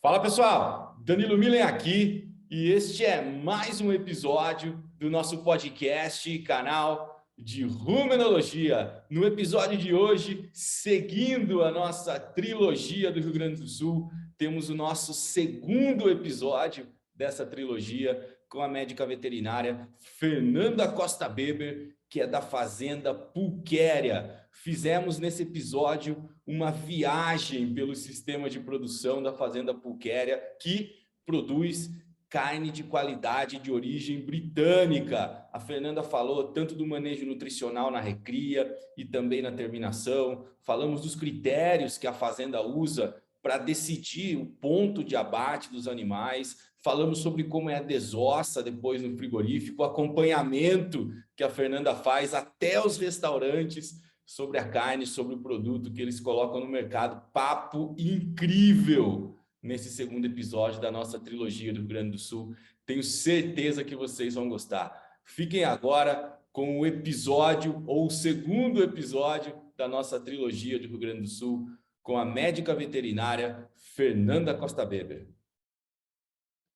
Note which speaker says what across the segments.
Speaker 1: Fala pessoal, Danilo Milen aqui e este é mais um episódio do nosso podcast, canal de Rumenologia. No episódio de hoje, seguindo a nossa trilogia do Rio Grande do Sul, temos o nosso segundo episódio dessa trilogia com a médica veterinária Fernanda Costa Beber, que é da Fazenda Pulquéria. Fizemos nesse episódio uma viagem pelo sistema de produção da Fazenda Pulquéria, que produz carne de qualidade de origem britânica. A Fernanda falou tanto do manejo nutricional na recria e também na terminação. Falamos dos critérios que a Fazenda usa para decidir o ponto de abate dos animais. Falamos sobre como é a desossa depois no frigorífico, o acompanhamento que a Fernanda faz até os restaurantes sobre a carne, sobre o produto que eles colocam no mercado. Papo incrível nesse segundo episódio da nossa trilogia do Rio Grande do Sul. Tenho certeza que vocês vão gostar. Fiquem agora com o episódio, ou o segundo episódio da nossa trilogia do Rio Grande do Sul, com a médica veterinária Fernanda Costa Beber.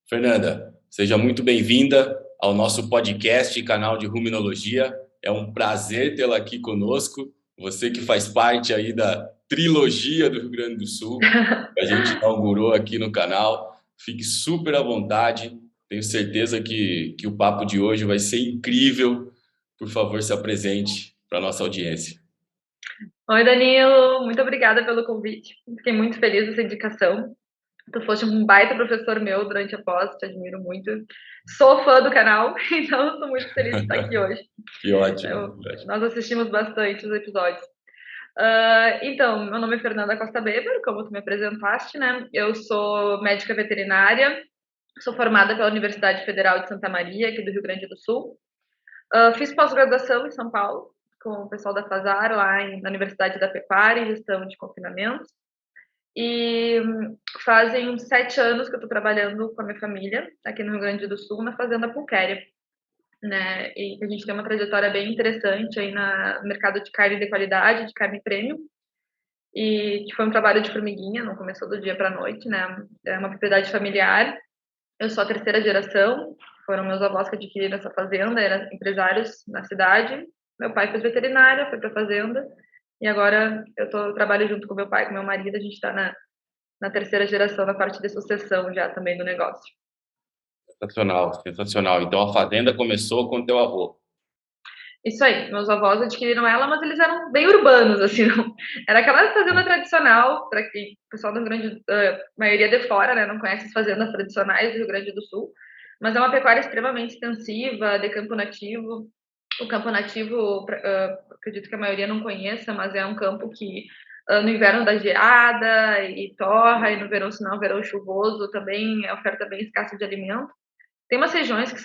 Speaker 1: Fernanda, seja muito bem-vinda ao nosso podcast e canal de Ruminologia. É um prazer tê-la aqui conosco. Você que faz parte aí da trilogia do Rio Grande do Sul, que a gente inaugurou aqui no canal. Fique super à vontade. Tenho certeza que o papo de hoje vai ser incrível. Por favor, se apresente para a nossa audiência.
Speaker 2: Oi, Danilo. Muito obrigada pelo convite. Fiquei muito feliz dessa indicação. Tu foste um baita professor meu durante a pós, te admiro muito. Sou fã do canal, então estou muito feliz de estar aqui hoje.
Speaker 1: Que ótimo.
Speaker 2: Nós assistimos bastante os episódios. Então, meu nome é Fernanda Costa Beber, como tu me apresentaste, né? Eu sou médica veterinária, sou formada pela Universidade Federal de Santa Maria, aqui do Rio Grande do Sul. Fiz pós-graduação em São Paulo, com o pessoal da FASAR, lá na Universidade da Pecuária, em gestão de confinamentos. E fazem uns 7 anos que eu estou trabalhando com a minha família, aqui no Rio Grande do Sul, na Fazenda Pulquéria, né? E a gente tem uma trajetória bem interessante aí no mercado de carne de qualidade, de carne premium, e que foi um trabalho de formiguinha, não começou do dia para a noite, né? É uma propriedade familiar. Eu sou a terceira geração, foram meus avós que adquiriram essa fazenda, eram empresários na cidade. Meu pai fez veterinária, foi para a fazenda, e agora eu trabalho junto com meu pai, com meu marido, a gente está na terceira geração, na parte de sucessão já também do negócio.
Speaker 1: Sensacional, sensacional. Então a fazenda começou com teu avô.
Speaker 2: Isso aí, meus avós adquiriram ela, mas eles eram bem urbanos, assim, não. Era aquela fazenda tradicional, para que o pessoal do Rio Grande, maioria de fora, né, não conhece as fazendas tradicionais do Rio Grande do Sul, mas é uma pecuária extremamente extensiva, de campo nativo. O campo nativo, acredito que a maioria não conheça, mas é um campo que no inverno dá geada e torra, e no verão, se não é um verão chuvoso, também é oferta bem escassa de alimento. Tem umas regiões que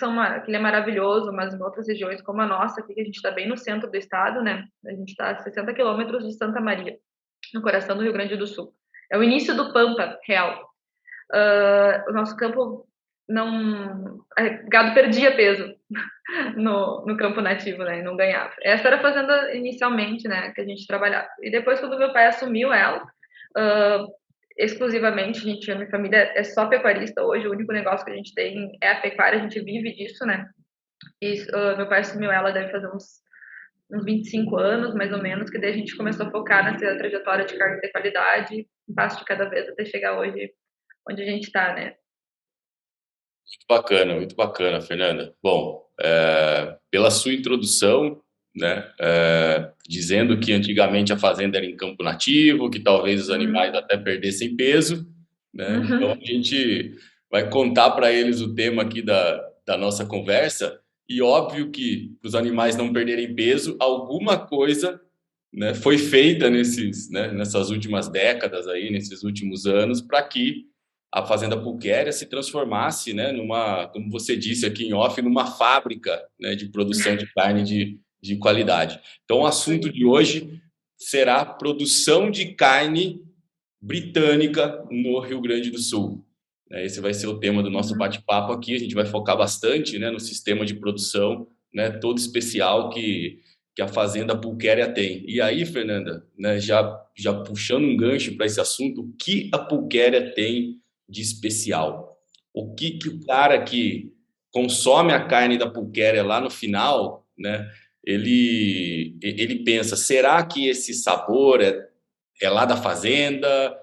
Speaker 2: ele é maravilhoso, mas em outras regiões, como a nossa, aqui, que a gente está bem no centro do estado, né? A gente está a 60 quilômetros de Santa Maria, no coração do Rio Grande do Sul. É o início do Pampa real. O nosso campo não. Gado perdia peso no campo nativo, né? E não ganhava. Essa era a fazenda inicialmente, né? Que a gente trabalhava. E depois, quando meu pai assumiu ela, exclusivamente, a minha família é só pecuarista hoje, o único negócio que a gente tem é a pecuária, a gente vive disso, né? E meu pai assumiu ela, deve fazer uns 25 anos, mais ou menos, que daí a gente começou a focar nessa trajetória de carne de qualidade, um passo de cada vez até chegar hoje onde a gente está, né?
Speaker 1: Muito bacana, Fernanda. Bom, pela sua introdução, né, dizendo que antigamente a fazenda era em campo nativo, que talvez os animais até perdessem peso, né? Então a gente vai contar para eles o tema aqui da nossa conversa, e óbvio que para os animais não perderem peso, alguma coisa, né, foi feita nessas últimas décadas aí, nesses últimos anos, para que a Fazenda Pulquéria se transformasse, né, como você disse aqui em off, numa fábrica, né, de produção de carne de qualidade. Então, o assunto de hoje será produção de carne britânica no Rio Grande do Sul. Esse vai ser o tema do nosso bate-papo aqui. A gente vai focar bastante, né, no sistema de produção, né, todo especial que a Fazenda Pulquéria tem. E aí, Fernanda, né, já puxando um gancho para esse assunto, o que a Pulquéria tem de especial? O que o cara que consome a carne da Pulquéria lá no final, né, ele pensa, será que esse sabor é lá da fazenda?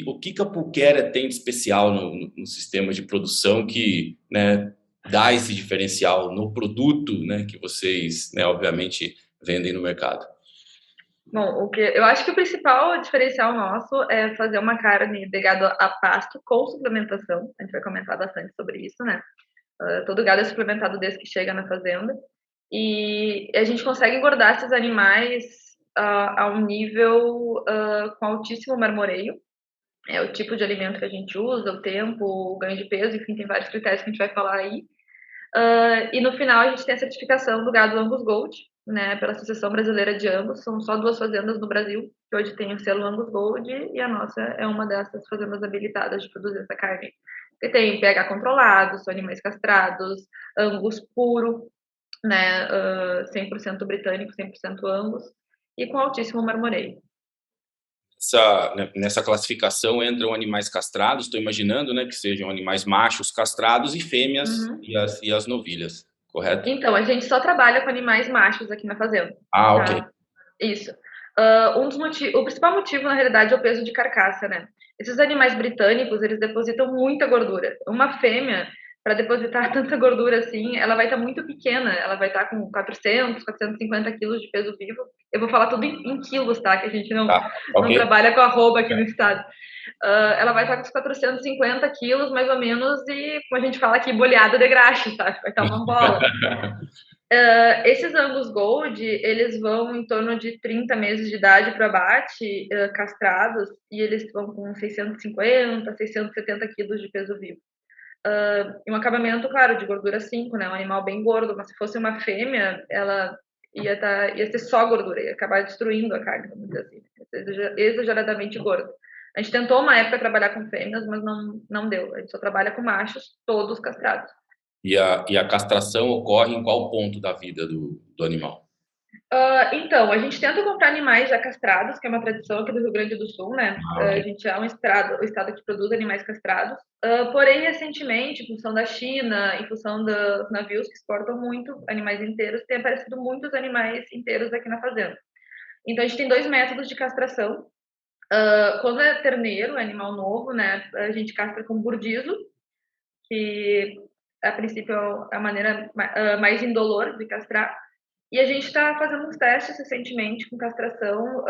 Speaker 1: O que a Pulquéria tem de especial no sistema de produção que, né, dá esse diferencial no produto, né, que vocês, né, obviamente, vendem no mercado?
Speaker 2: Bom, eu acho que o principal diferencial nosso é fazer uma carne de gado a pasto com suplementação. A gente vai comentar bastante sobre isso, né? Todo gado é suplementado desde que chega na fazenda. E a gente consegue engordar esses animais a um nível com altíssimo marmoreio. É o tipo de alimento que a gente usa, o tempo, o ganho de peso, enfim, tem vários critérios que a gente vai falar aí. E no final a gente tem a certificação do gado Angus Gold, né, pela Associação Brasileira de Angus. São só 2 fazendas no Brasil que hoje tem o selo Angus Gold e a nossa é uma dessas fazendas habilitadas de produzir essa carne. Que tem pH controlado, são animais castrados, Angus puro, né, 100% britânico, 100% Angus e com altíssimo marmoreio.
Speaker 1: Nessa classificação entram animais castrados, estou imaginando, né, que sejam animais machos castrados e fêmeas e as novilhas, correto?
Speaker 2: Então, a gente só trabalha com animais machos aqui na fazenda.
Speaker 1: Ok.
Speaker 2: Isso. O principal motivo, na realidade, é o peso de carcaça, né? Esses animais britânicos, eles depositam muita gordura. Uma fêmea, para depositar tanta gordura assim, ela vai estar muito pequena. Ela vai estar com 400, 450 quilos de peso vivo. Eu vou falar tudo em quilos, tá? Que a gente não trabalha com arroba aqui no estado. Ela vai estar com uns 450 quilos, mais ou menos, e, como a gente fala aqui, boleada de graxa, sabe? Vai estar uma bola. Esses Angus Gold, eles vão em torno de 30 meses de idade para abate, castrados, e eles vão com 650, 670 quilos de peso vivo. E um acabamento, claro, de gordura 5, né? Um animal bem gordo, mas se fosse uma fêmea, ela ia ser só gordura, ia acabar destruindo a carne, vamos dizer assim, exageradamente gorda. A gente tentou uma época trabalhar com fêmeas, mas não deu. A gente só trabalha com machos, todos castrados.
Speaker 1: E a castração ocorre em qual ponto da vida do animal?
Speaker 2: Então, a gente tenta comprar animais já castrados, que é uma tradição aqui do Rio Grande do Sul, né? A gente é o estado que produz animais castrados. Porém, recentemente, em função da China, em função dos navios que exportam muito animais inteiros, tem aparecido muitos animais inteiros aqui na fazenda. Então, a gente tem 2 métodos de castração. Quando é terneiro, é animal novo, né? A gente castra com burdizo, que a princípio é a maneira mais indolor de castrar. E a gente está fazendo uns testes recentemente com castração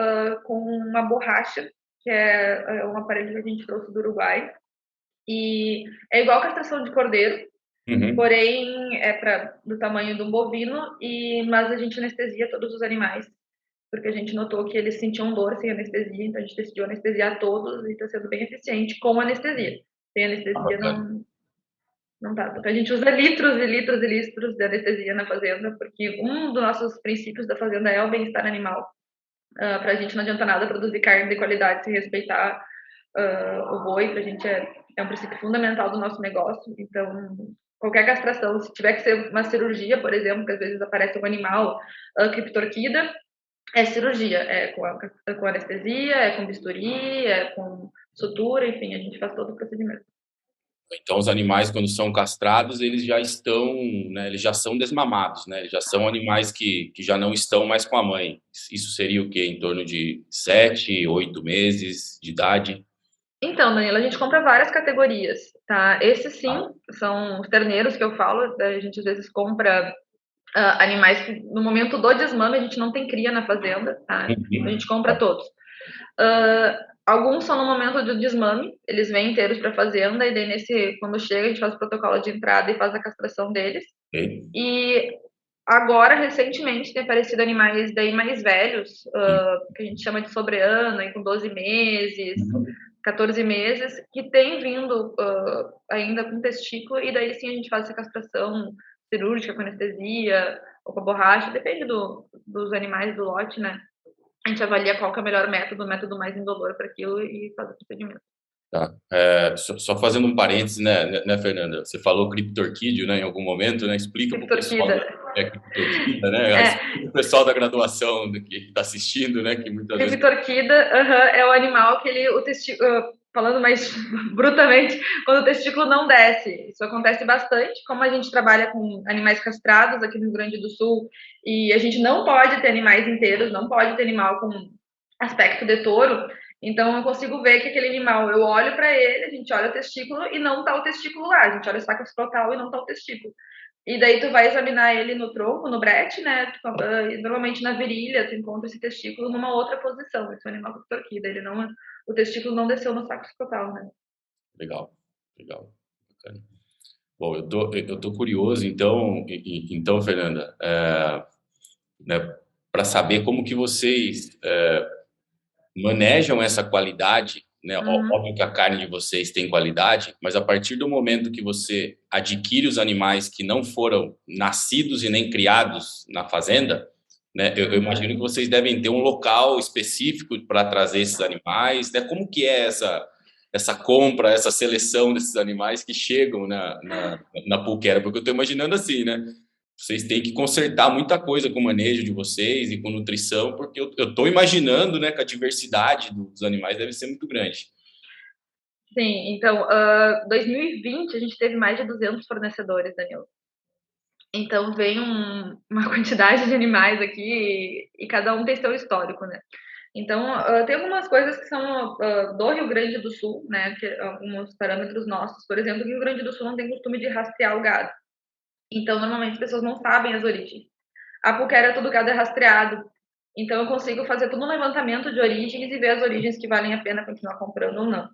Speaker 2: com uma borracha, que é um aparelho que a gente trouxe do Uruguai. E é igual a castração de cordeiro, porém é do tamanho de um bovino, mas a gente anestesia todos os animais, porque a gente notou que eles sentiam dor sem anestesia, então a gente decidiu anestesiar todos e está sendo bem eficiente com anestesia. Sem anestesia não dá. Então a gente usa litros e litros e litros de anestesia na fazenda, porque um dos nossos princípios da fazenda é o bem-estar animal. Para a gente não adianta nada produzir carne de qualidade sem respeitar o boi, para a gente é um princípio fundamental do nosso negócio. Então, qualquer castração, se tiver que ser uma cirurgia, por exemplo, que às vezes aparece um animal criptorquida, é cirurgia, é com anestesia, é com bisturi, é com sutura, enfim, a gente faz todo o procedimento.
Speaker 1: Então, os animais, quando são castrados, eles já estão, né, eles já são desmamados, né? Eles já são animais que já não estão mais com a mãe. Isso seria o quê? Em torno de 7, 8 meses de idade?
Speaker 2: Então, Danilo, a gente compra várias categorias, tá? Esses sim, são os terneiros que eu falo, a gente às vezes compra animais que no momento do desmame a gente não tem cria na fazenda, tá? A gente compra todos. Alguns são no momento do desmame, eles vêm inteiros para a fazenda e daí quando chega a gente faz o protocolo de entrada e faz a castração deles. E agora, recentemente, tem aparecido animais daí mais velhos, que a gente chama de sobreano, com 12 meses, 14 meses, que tem vindo ainda com testículo, e daí sim a gente faz essa castração cirúrgica com anestesia ou com a borracha, depende dos animais do lote, né? A gente avalia qual que é o melhor método, o método mais indolor para aquilo e faz o procedimento.
Speaker 1: Tá. Só fazendo um parênteses, né, Fernanda? Você falou criptorquídeo, né, em algum momento, né? Explica para o pessoal criptorquida, né? O pessoal da graduação que está assistindo, né? Que muitas vezes...
Speaker 2: Criptorquida é o animal que falando mais brutamente, quando o testículo não desce. Isso acontece bastante, como a gente trabalha com animais castrados aqui no Rio Grande do Sul, e a gente não pode ter animais inteiros, não pode ter animal com aspecto de touro, então eu consigo ver que aquele animal, eu olho para ele, a gente olha o testículo e não tá o testículo lá, a gente olha o saco escrotal e não tá o testículo. E daí tu vai examinar ele no tronco, no brete, né? Normalmente na virilha tu encontra esse testículo numa outra posição. Esse é um animal com torquida, ele não, o testículo não desceu no saco escrotal, né?
Speaker 1: Legal, legal. Bacana. Bom, eu tô curioso, então, então, Fernanda, né, para saber como que vocês manejam essa qualidade, né?
Speaker 2: Uhum.
Speaker 1: Óbvio que a carne de vocês tem qualidade, mas a partir do momento que você adquire os animais que não foram nascidos e nem criados na fazenda, né? Eu imagino que vocês devem ter um local específico para trazer esses animais, né? Como que é essa compra, essa seleção desses animais que chegam na Pulquera? Porque eu estou imaginando assim, né? Vocês têm que consertar muita coisa com o manejo de vocês e com nutrição, porque eu estou imaginando, né, que a diversidade dos animais deve ser muito grande.
Speaker 2: Sim, então, 2020 a gente teve mais de 200 fornecedores, Danilo. Então vem uma quantidade de animais aqui e cada um tem seu histórico, né? Então, tem algumas coisas que são do Rio Grande do Sul, né? Que, alguns parâmetros nossos. Por exemplo, o Rio Grande do Sul não tem costume de rastrear o gado. Então, normalmente as pessoas não sabem as origens. A Puquera, todo gado é rastreado. Então, eu consigo fazer todo um levantamento de origens e ver as origens que valem a pena continuar comprando ou não.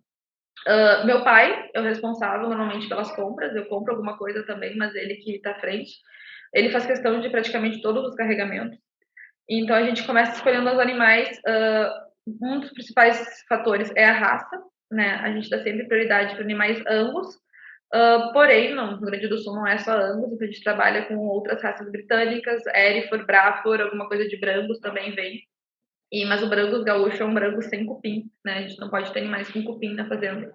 Speaker 2: Meu pai é o responsável normalmente pelas compras. Eu compro alguma coisa também, mas ele que está à frente. Ele faz questão de praticamente todos os carregamentos. Então, a gente começa escolhendo os animais. Um dos principais fatores é a raça, né? A gente dá sempre prioridade para animais Angus. Porém, no Rio Grande do Sul não é só Angus, então a gente trabalha com outras raças britânicas, Hereford, Braford, alguma coisa de Brangus também vem. Mas o Brangus gaúcho é um Brangus sem cupim, né? A gente não pode ter animais com cupim na fazenda.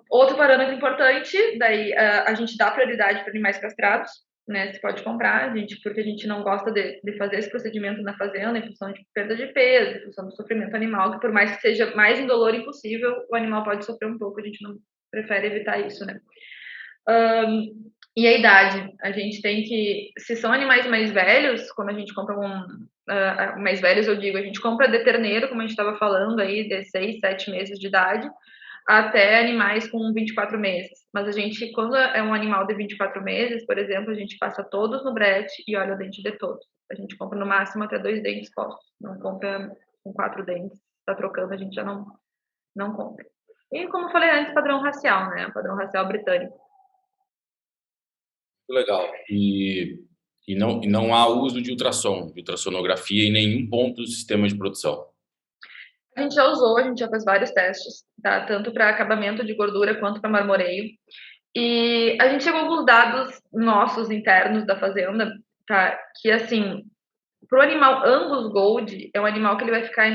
Speaker 2: Outro parâmetro importante, daí a gente dá prioridade para animais castrados, né? Você pode comprar, porque a gente não gosta de fazer esse procedimento na fazenda em função de perda de peso, em função do sofrimento animal, que por mais que seja mais indolor impossível, o animal pode sofrer um pouco, a gente não prefere evitar isso, né? E a idade, a gente tem que, se são animais mais velhos, quando a gente compra mais velhos, eu digo, a gente compra de terneiro, como a gente estava falando aí, de 6, 7 meses de idade, até animais com 24 meses. Mas a gente, quando é um animal de 24 meses, por exemplo, a gente passa todos no brete e olha o dente de todos. A gente compra no máximo até 2 dentes postos. Não compra com 4 dentes. Está trocando, a gente já não compra. E como eu falei antes, padrão racial, né? Padrão racial britânico.
Speaker 1: Muito legal. E não há uso de ultrassom, de ultrassonografia em nenhum ponto do sistema de produção.
Speaker 2: A gente já usou, a gente já fez vários testes, tá? Tanto para acabamento de gordura quanto para marmoreio. E a gente chegou a alguns dados nossos internos da fazenda, tá? Que assim, pro animal Angus Gold, é um animal que ele vai ficar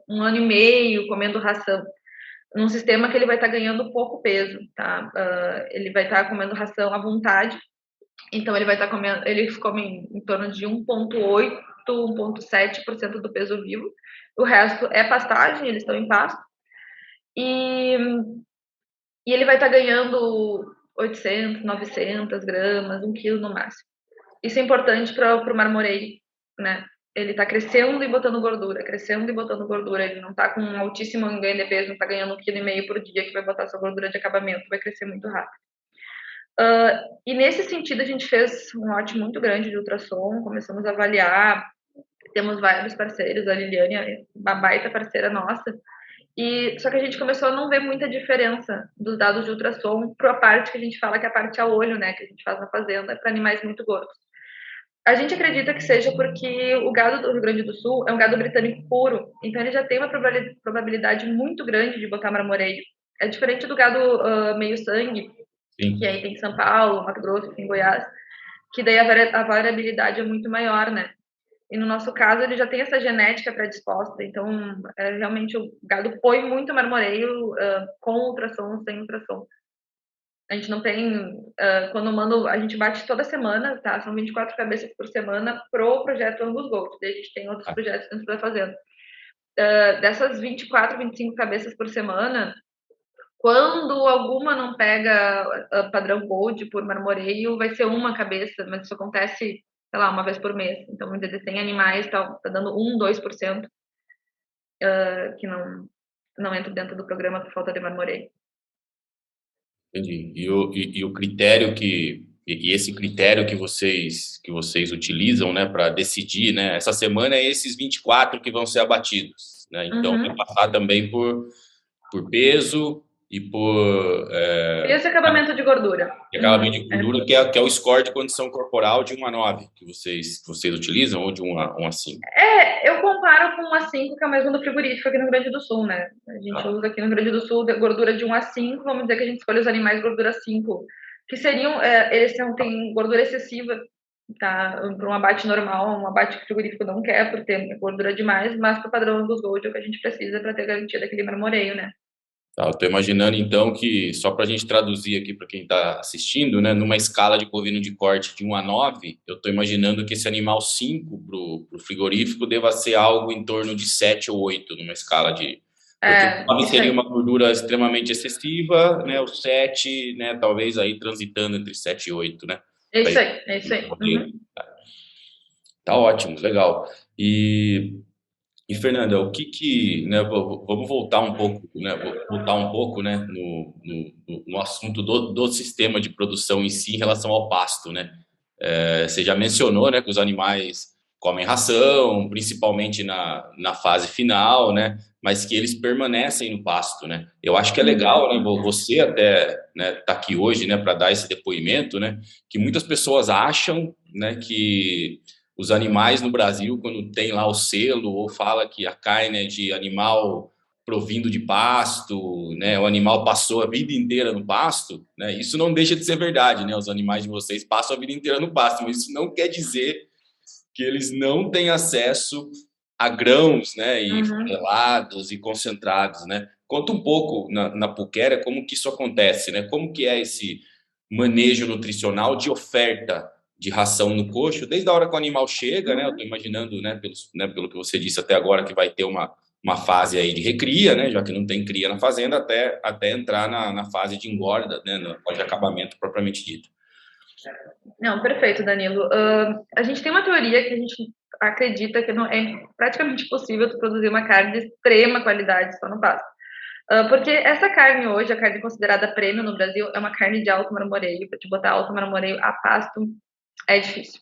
Speaker 2: 1 ano e meio comendo ração, num sistema que ele vai estar ganhando pouco peso, tá? Ele vai estar comendo ração à vontade, então ele vai estar comendo, eles comem em torno de 1,8, 1,7% do peso vivo. O resto é pastagem, eles estão em pasto. E, e ele vai estar ganhando 800, 900 gramas, 1 quilo no máximo. Isso é importante para o marmoreio, né? Ele está crescendo e botando gordura, crescendo e botando gordura. Ele não está com um altíssimo ganho de peso, não está ganhando 1,5 kg por dia, que vai botar sua gordura de acabamento, vai crescer muito rápido. E nesse sentido, a gente fez um lote muito grande de ultrassom, começamos a avaliar, temos vários parceiros, a Liliane é uma baita parceira nossa, só que a gente começou a não ver muita diferença dos dados de ultrassom para a parte que a gente fala que é a parte a olho, né, que a gente faz na fazenda, para animais muito gordos. A gente acredita que seja porque o gado do Rio Grande do Sul é um gado britânico puro, então ele já tem uma probabilidade muito grande de botar marmoreio. É diferente do gado meio sangue,
Speaker 1: Sim.
Speaker 2: que aí tem São Paulo, Mato Grosso, em Goiás, que daí a variabilidade é muito maior, né? E no nosso caso, ele já tem essa genética predisposta, então realmente o gado põe muito marmoreio com ultrassom, sem ultrassom. A gente não tem, quando eu mando, a gente bate toda semana, tá? São 24 cabeças por semana pro projeto Angus Gold. Daí a gente tem outros projetos dentro da fazenda. dessas 24, 25 cabeças por semana, quando alguma não pega padrão Gold por marmoreio, vai ser uma cabeça, mas isso acontece, sei lá, uma vez por mês. Então, vamos dizer, 100 animais, tá dando 1, 2% que não entra dentro do programa por falta de marmoreio.
Speaker 1: Entendi. E o critério e esse critério que vocês utilizam, né, para decidir, né, essa semana é esses 24 que vão ser abatidos, né? Então vai passar também por peso e por
Speaker 2: Esse acabamento de gordura.
Speaker 1: acabamento de gordura, que é o score de condição corporal de 1 a 9 que vocês utilizam, ou de 1 a 5.
Speaker 2: Eu comparo com 1 a 5, que é o mesmo do frigorífico aqui no Rio Grande do Sul, né? A gente usa aqui no Rio Grande do Sul gordura de 1 a 5, vamos dizer que a gente escolhe os animais gordura 5, que seriam, eles têm gordura excessiva, tá? Para um abate normal, um abate que o frigorífico não quer, por ter gordura demais, mas para o padrão dos Gold é o que a gente precisa para ter garantia daquele marmoreio, né?
Speaker 1: Tá, eu estou imaginando, então, que, só para a gente traduzir aqui para quem está assistindo, né, numa escala de bovino de corte de 1 a 9, eu estou imaginando que esse animal 5 para o frigorífico deva ser algo em torno de 7 ou 8, numa escala de... Porque o 9 seria uma gordura extremamente excessiva, né, o 7, né, talvez aí transitando entre 7 e 8, né?
Speaker 2: É isso aí.
Speaker 1: Tá ótimo, legal. E Fernanda, né, vamos voltar um pouco, né, no assunto do sistema de produção em si em relação ao pasto, né? Você já mencionou, né, que os animais comem ração, principalmente na fase final, né? Mas que eles permanecem no pasto, né? Eu acho que é legal, né? Você até, né, tá aqui hoje, né, para dar esse depoimento, né? Que muitas pessoas acham, né, que os animais no Brasil, quando tem lá o selo ou fala que a carne é de animal provindo de pasto, né, o animal passou a vida inteira no pasto, né, isso não deixa de ser verdade, né, os animais de vocês passam a vida inteira no pasto, mas isso não quer dizer que eles não têm acesso a grãos, né, e flagellados e concentrados, né. Conta um pouco na Puquera como que isso acontece, né, como que é esse manejo nutricional de oferta de ração no coxo, desde a hora que o animal chega, né? Eu estou imaginando, né, pelo que você disse até agora, que vai ter uma fase aí de recria, né? Já que não tem cria na fazenda, até entrar na fase de engorda, né? Na fase de acabamento propriamente dito.
Speaker 2: Não, perfeito, Danilo. A gente tem uma teoria que a gente acredita que não é praticamente possível tu produzir uma carne de extrema qualidade só no pasto. Porque essa carne hoje, a carne considerada premium no Brasil, é uma carne de alto marmoreio. Para te botar alto marmoreio a pasto é difícil.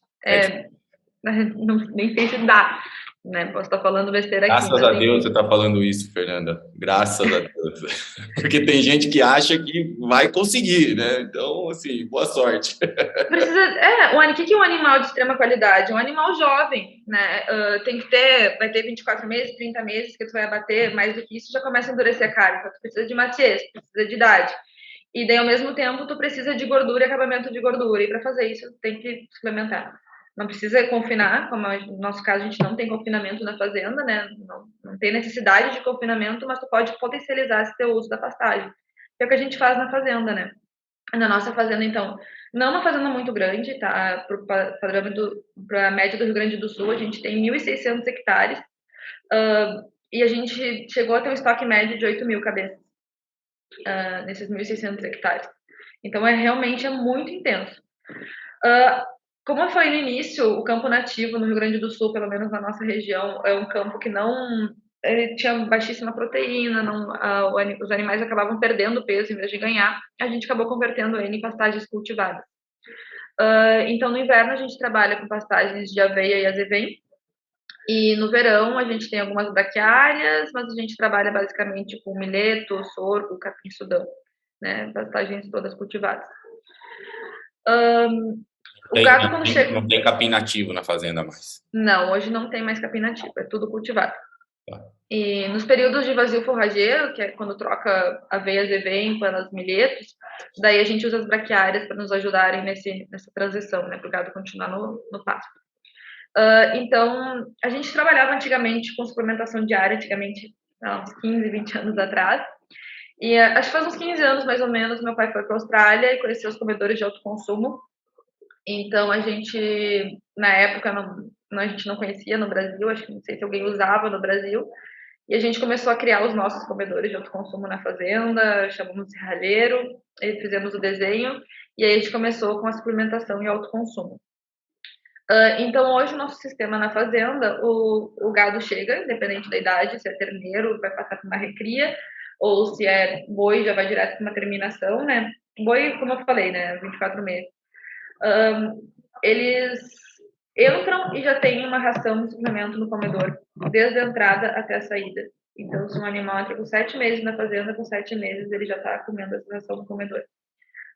Speaker 2: Nem sei se dá, né? Posso estar falando besteira aqui.
Speaker 1: Graças a Deus você está falando isso, Fernanda. Graças a Deus. Porque tem gente que acha que vai conseguir, né? Então, assim, boa sorte.
Speaker 2: O que é um animal de extrema qualidade? Um animal jovem, né? Vai ter 24 meses, 30 meses que tu vai abater, mais do que isso já começa a endurecer a carne. Então, tu precisa de maciez, precisa de idade. E daí, ao mesmo tempo, tu precisa de gordura e acabamento de gordura. E para fazer isso, tu tem que suplementar. Não precisa confinar, como no nosso caso a gente não tem confinamento na fazenda, né? Não tem necessidade de confinamento, mas tu pode potencializar esse teu uso da pastagem. Que é o que a gente faz na fazenda, né? Na nossa fazenda, então, não é uma fazenda muito grande, tá? Para a média do Rio Grande do Sul, a gente tem 1.600 hectares e a gente chegou a ter um estoque médio de 8.000 cabeças nesses 1.600 hectares. Então, realmente é muito intenso. Como eu falei no início, o campo nativo no Rio Grande do Sul, pelo menos na nossa região, é um campo que ele tinha baixíssima proteína, os animais acabavam perdendo peso em vez de ganhar, a gente acabou convertendo ele em pastagens cultivadas. Então, no inverno, a gente trabalha com pastagens de aveia e azevém, e no verão, a gente tem algumas braquiárias, mas a gente trabalha basicamente com milheto, sorgo, capim-sudão, né? Pastagens todas cultivadas. O gado, quando chega...
Speaker 1: Não tem capim nativo na fazenda mais.
Speaker 2: Não, hoje não tem mais capim nativo, é tudo cultivado.
Speaker 1: Tá.
Speaker 2: E nos períodos de vazio forrageiro, que é quando troca aveias e vem pelas milhetos, daí a gente usa as braquiárias para nos ajudarem nessa transição, né, para o gado continuar no pasto. Então, a gente trabalhava antigamente com suplementação diária, antigamente, há uns 15, 20 anos atrás. E acho que faz uns 15 anos, mais ou menos, meu pai foi para a Austrália e conheceu os comedores de alto consumo. Então, a gente, na época, a gente não conhecia no Brasil, acho que não sei se alguém usava no Brasil. E a gente começou a criar os nossos comedores de autoconsumo na fazenda, chamamos de serralheiro, e fizemos o desenho, e aí a gente começou com a suplementação e autoconsumo. Então, hoje, o nosso sistema na fazenda, o gado chega, independente da idade, se é terneiro, vai passar por uma recria, ou se é boi, já vai direto para uma terminação, né? Boi, como eu falei, né? 24 meses. Eles entram e já tem uma ração de suplemento no comedor, desde a entrada até a saída. Então, se um animal entra com 7 meses na fazenda, com 7 meses ele já está comendo essa ração no comedor.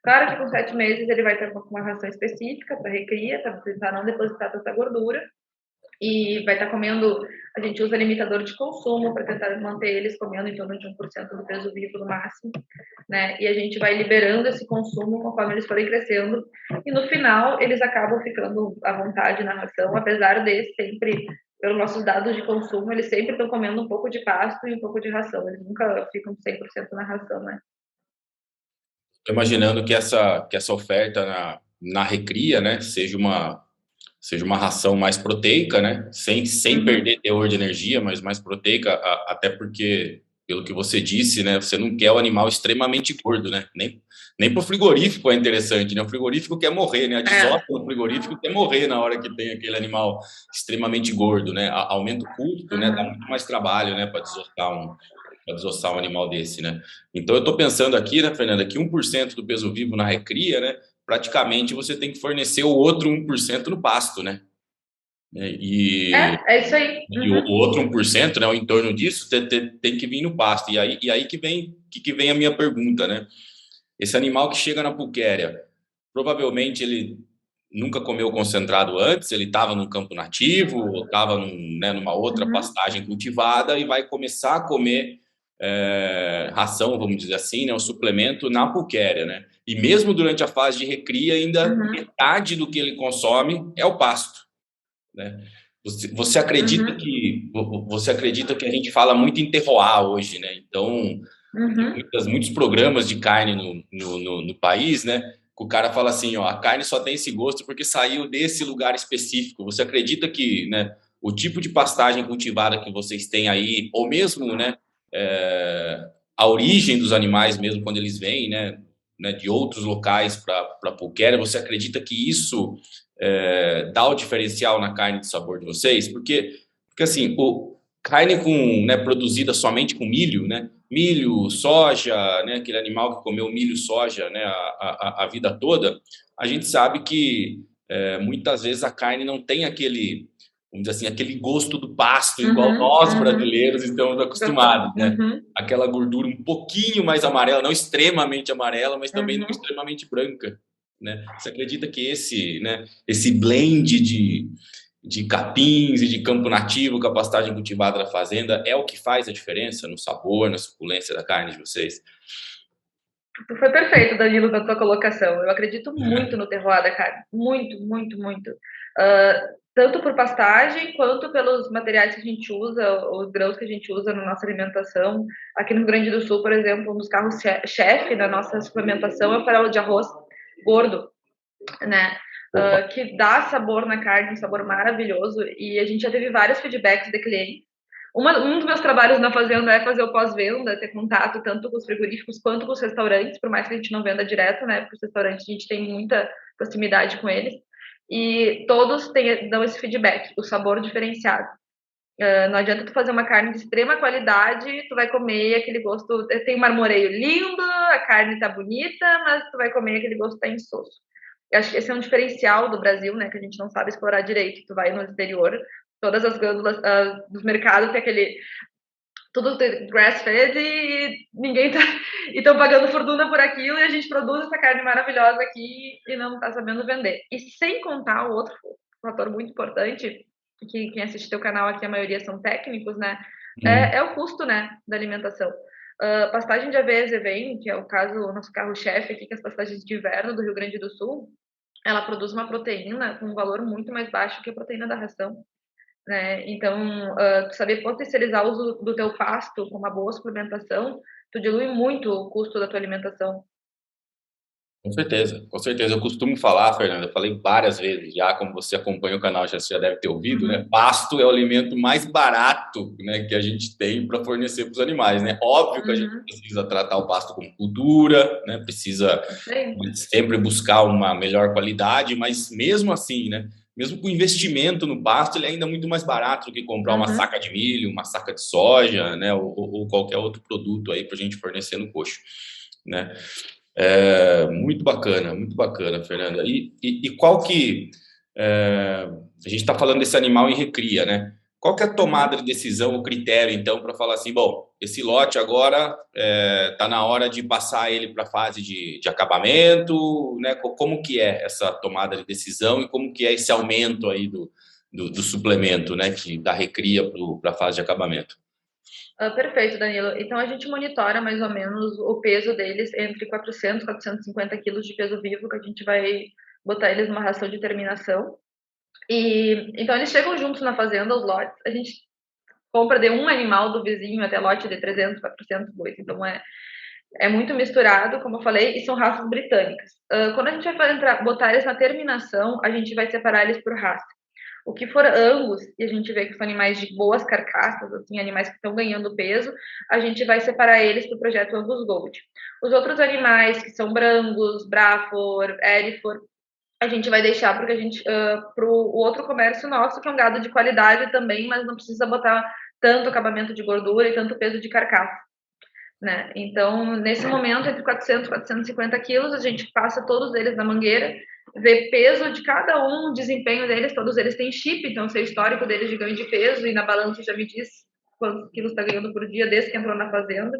Speaker 2: Claro que com 7 meses ele vai ter uma ração específica para recria, para tentar não depositar tanta gordura. E vai estar comendo, a gente usa limitador de consumo para tentar manter eles comendo em torno de 1% do peso vivo no máximo, né? E a gente vai liberando esse consumo conforme eles forem crescendo. E no final, eles acabam ficando à vontade na ração, apesar de sempre, pelos nossos dados de consumo, eles sempre estão comendo um pouco de pasto e um pouco de ração. Eles nunca ficam 100% na ração, né?
Speaker 1: Tô imaginando que essa oferta na recria, né, seja uma ração mais proteica, né, sem perder teor de energia, mas mais proteica, até porque, pelo que você disse, né, você não quer o animal extremamente gordo, né, nem para o frigorífico é interessante, né, o frigorífico quer morrer, né, a desova no frigorífico quer morrer na hora que tem aquele animal extremamente gordo, né, aumenta o custo, né, dá muito mais trabalho, né, para desossar um animal desse, né. Então eu estou pensando aqui, né, Fernanda, que 1% do peso vivo na recria, né, praticamente você tem que fornecer o outro 1% no pasto, né?
Speaker 2: É isso aí.
Speaker 1: E o outro 1%, né, o entorno disso, tem que vir no pasto. E aí que vem a minha pergunta, né? Esse animal que chega na puquéria, provavelmente ele nunca comeu concentrado antes, ele estava num campo nativo, ou estava numa outra pastagem cultivada e vai começar a comer ração, vamos dizer assim, né, o suplemento na puquéria, né? E mesmo durante a fase de recria, ainda metade do que ele consome é o pasto, né? Você acredita que a gente fala muito em terroir hoje, né? Então, muitos programas de carne no país, né? Que o cara fala assim, ó, a carne só tem esse gosto porque saiu desse lugar específico. Você acredita que, né, o tipo de pastagem cultivada que vocês têm aí, ou mesmo, né, a origem dos animais mesmo quando eles vêm, né, de outros locais para Pulquéria, você acredita que isso dá o diferencial na carne de sabor de vocês? Porque assim, carne né, produzida somente com milho, né? Milho, soja, né, aquele animal que comeu milho, soja, né, a vida toda, a gente sabe que muitas vezes a carne não tem aquele, vamos dizer assim, aquele gosto do pasto, igual nós brasileiros estamos acostumados, né? Aquela gordura um pouquinho mais amarela, não extremamente amarela, mas também não extremamente branca, né? Você acredita que esse blend de capins e de campo nativo com a pastagem cultivada da fazenda é o que faz a diferença no sabor, na suculência da carne de vocês?
Speaker 2: Foi perfeito, Danilo, na tua colocação. Eu acredito muito no terroir da carne. Muito, muito, muito. Tanto por pastagem, quanto pelos materiais que a gente usa, os grãos que a gente usa na nossa alimentação. Aqui no Rio Grande do Sul, por exemplo, um dos carros-chefe da nossa suplementação é o farelo de arroz gordo, né? Que dá sabor na carne, um sabor maravilhoso. E a gente já teve vários feedbacks de clientes. Um dos meus trabalhos na fazenda é fazer o pós-venda, ter contato tanto com os frigoríficos quanto com os restaurantes, por mais que a gente não venda direto, né? Porque os restaurantes a gente tem muita proximidade com eles. E todos dão esse feedback, o sabor diferenciado. Não adianta tu fazer uma carne de extrema qualidade, tu vai comer aquele gosto. Tem um marmoreio lindo, a carne tá bonita, mas tu vai comer aquele gosto tá insosso. Eu acho que esse é um diferencial do Brasil, né? Que a gente não sabe explorar direito. Tu vai no exterior, todas as glândulas dos mercados tem aquele tudo grass-fed e ninguém tá e estão pagando fortuna por aquilo e a gente produz essa carne maravilhosa aqui e não tá sabendo vender. E sem contar o outro fator muito importante, que quem assiste teu canal aqui a maioria são técnicos, né? É o custo, né, da alimentação. Pastagem de aveia Zevém, que é o caso, o nosso carro-chefe aqui, que é as pastagens de inverno do Rio Grande do Sul, ela produz uma proteína com um valor muito mais baixo que a proteína da ração, né? Então, tu saber potencializar o uso do teu pasto com uma boa suplementação, tu dilui muito o custo da tua alimentação.
Speaker 1: Com certeza, com certeza. Eu costumo falar, Fernanda, eu falei várias vezes já, como você acompanha o canal, já, você já deve ter ouvido, né?
Speaker 2: Uhum,
Speaker 1: Pasto é o alimento mais barato, né, que a gente tem para fornecer para os animais, né? Óbvio que a gente
Speaker 2: uhum,
Speaker 1: precisa tratar o pasto como cultura, né? Precisa
Speaker 2: isso aí.
Speaker 1: sempre buscar uma melhor qualidade, mas mesmo assim, né? Mesmo com o investimento no pasto, ele é ainda muito mais barato do que comprar uma
Speaker 2: Uhum.
Speaker 1: saca de milho, uma saca de soja, né? Ou qualquer outro produto aí para a gente fornecer no coxo, né? Muito bacana, Fernanda. E qual que a gente está falando desse animal em recria, né? Qual que é a tomada
Speaker 2: Uhum.
Speaker 1: de decisão, o critério, então, para falar assim, bom, esse lote agora está na hora de passar ele para a fase de acabamento, né? Como que é essa tomada de decisão e como que é esse aumento aí do suplemento, né? Que da recria para a fase de acabamento?
Speaker 2: Perfeito, Danilo. Então, a gente monitora mais ou menos o peso deles entre 400 e 450 quilos de peso vivo, que a gente vai botar eles numa ração de terminação. E então eles chegam juntos na fazenda, os lotes. A gente compra de um animal do vizinho até lote de 300, 400 bois. Então é muito misturado, como eu falei, e são raças britânicas. Quando a gente vai botar eles na terminação, a gente vai separar eles por raça. O que for Angus, e a gente vê que são animais de boas carcaças, assim, animais que estão ganhando peso, a gente vai separar eles para o projeto Angus Gold. Os outros animais, que são Brangus, Braford, Hereford, a gente vai deixar porque a gente para o outro comércio nosso, que é um gado de qualidade também, mas não precisa botar tanto acabamento de gordura e tanto peso de carcaça. Né? Então, nesse momento, entre 400 e 450 quilos, a gente passa todos eles na mangueira, vê peso de cada um, desempenho deles, todos eles têm chip, então sei o histórico deles de ganho de peso, e na balança já me diz quantos quilos está ganhando por dia desde que entrou na fazenda.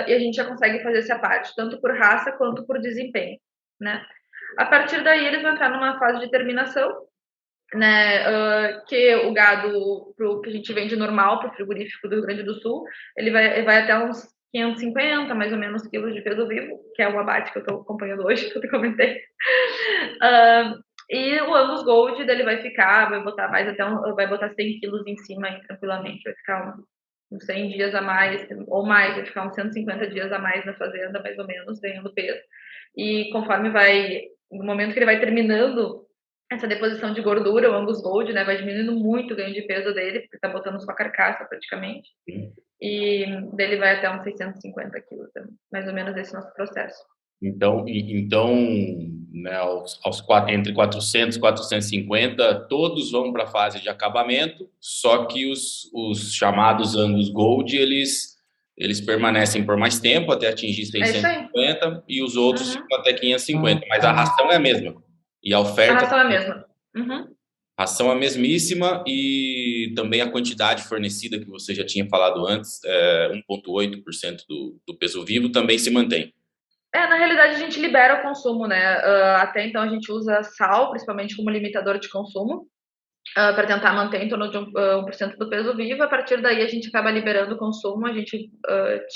Speaker 2: E a gente já consegue fazer essa parte, tanto por raça quanto por desempenho. Né? A partir daí, eles vão entrar numa fase de terminação, né, que o gado que a gente vende normal para o frigorífico do Rio Grande do Sul, ele vai até uns 550, mais ou menos, quilos de peso vivo, que é o abate que eu estou acompanhando hoje, que eu te comentei. E o Angus Gold, ele vai botar mais até vai botar 100 quilos em cima aí, tranquilamente, vai ficar uns 100 dias a mais, ou mais, vai ficar uns 150 dias a mais na fazenda, mais ou menos, ganhando peso. E conforme no momento que ele vai terminando essa deposição de gordura, o Angus Gold, né, vai diminuindo muito o ganho de peso dele, porque tá botando só carcaça praticamente. E dele vai até uns 650 quilos, mais ou menos esse nosso processo.
Speaker 1: Então, né, entre 400 e 450, todos vão para a fase de acabamento, só que os chamados Angus Gold, eles permanecem por mais tempo, até atingir
Speaker 2: É isso aí.
Speaker 1: 650, e os outros
Speaker 2: Uhum.
Speaker 1: ficam até 550, mas a ração é a mesma, e a
Speaker 2: A
Speaker 1: oferta,
Speaker 2: ração é a mesma. Uhum.
Speaker 1: a ração é a mesmíssima, e também a quantidade fornecida, que você já tinha falado antes, 1,8% do peso vivo, também se mantém.
Speaker 2: Na realidade, a gente libera o consumo, né? Até então, a gente usa sal, principalmente como limitador de consumo, para tentar manter em torno de 1% do peso vivo. A partir daí, a gente acaba liberando o consumo, a gente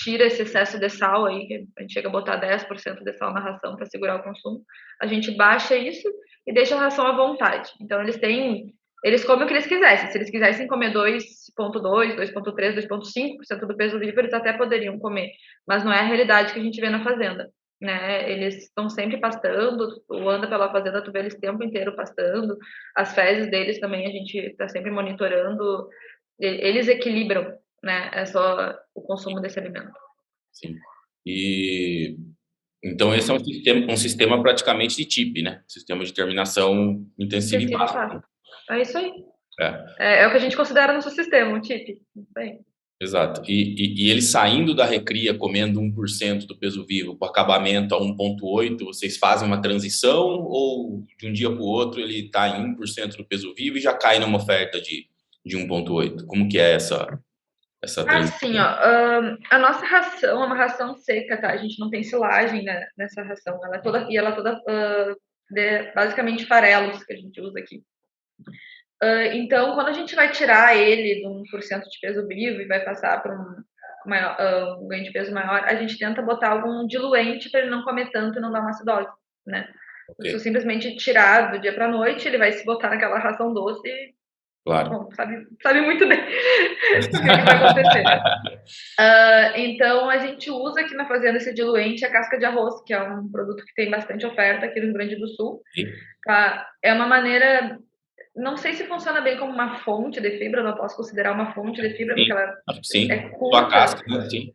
Speaker 2: tira esse excesso de sal aí, que a gente chega a botar 10% de sal na ração para segurar o consumo. A gente baixa isso e deixa a ração à vontade. Então, eles comem o que eles quisessem. Se eles quisessem comer 2,2, 2,3, 2,5% do peso vivo, eles até poderiam comer. Mas não é a realidade que a gente vê na fazenda. Né? Eles estão sempre pastando, tu anda pela fazenda, tu vê eles o tempo inteiro pastando. As fezes deles também a gente está sempre monitorando. Eles equilibram, né? É só o consumo desse alimento.
Speaker 1: Sim. E então esse é um sistema praticamente de TIP, né? Sistema de terminação intensiva em
Speaker 2: Intensivo
Speaker 1: massa.
Speaker 2: fácil. É isso aí.
Speaker 1: É,
Speaker 2: É o que a gente considera nosso sistema, um TIP. Bem.
Speaker 1: exato. E ele saindo da recria, comendo 1% do peso vivo, com acabamento a 1,8, vocês fazem uma transição ou de um dia para o outro ele está em 1% do peso vivo e já cai numa oferta de 1,8? Como que é essa
Speaker 2: Assim, ó,
Speaker 1: transição?
Speaker 2: a nossa ração é uma ração seca, tá? A gente não tem silagem, né, nessa ração. Ela é toda basicamente farelos que a gente usa aqui. Então, quando a gente vai tirar ele de 1% de peso vivo e vai passar para um ganho de peso maior, a gente tenta botar algum diluente para ele não comer tanto e não dar uma acidose, né?
Speaker 1: Ok.
Speaker 2: Se eu simplesmente tirar do dia para noite, ele vai se botar naquela ração doce
Speaker 1: Claro.
Speaker 2: Bom, sabe muito bem o que vai acontecer. Então, a gente usa aqui na fazenda esse diluente, a casca de arroz, que é um produto que tem bastante oferta aqui no Rio Grande do Sul.
Speaker 1: Sim.
Speaker 2: Tá? É uma maneira, não sei se funciona bem como uma fonte de fibra, eu não posso considerar uma fonte de fibra, porque
Speaker 1: Sim.
Speaker 2: ela
Speaker 1: Acho que
Speaker 2: é
Speaker 1: sim. Sua
Speaker 2: curta.
Speaker 1: casca, né? Sim.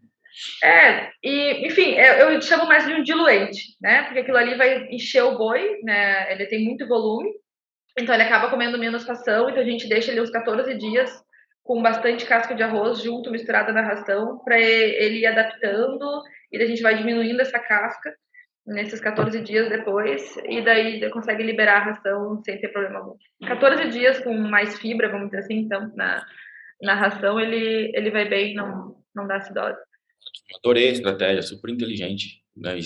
Speaker 2: E, enfim, eu chamo mais de um diluente, né? Porque aquilo ali vai encher o boi, né? Ele tem muito volume, então ele acaba comendo menos ração, então a gente deixa ele uns 14 dias com bastante casca de arroz junto, misturada na ração, para ele ir adaptando, e daí a gente vai diminuindo essa casca nesses 14 dias depois, e daí consegue liberar a ração sem ter problema algum. 14 dias com mais fibra, vamos dizer assim, então, na ração, ele vai bem, não dá acidose.
Speaker 1: Adorei a estratégia, super inteligente, né? E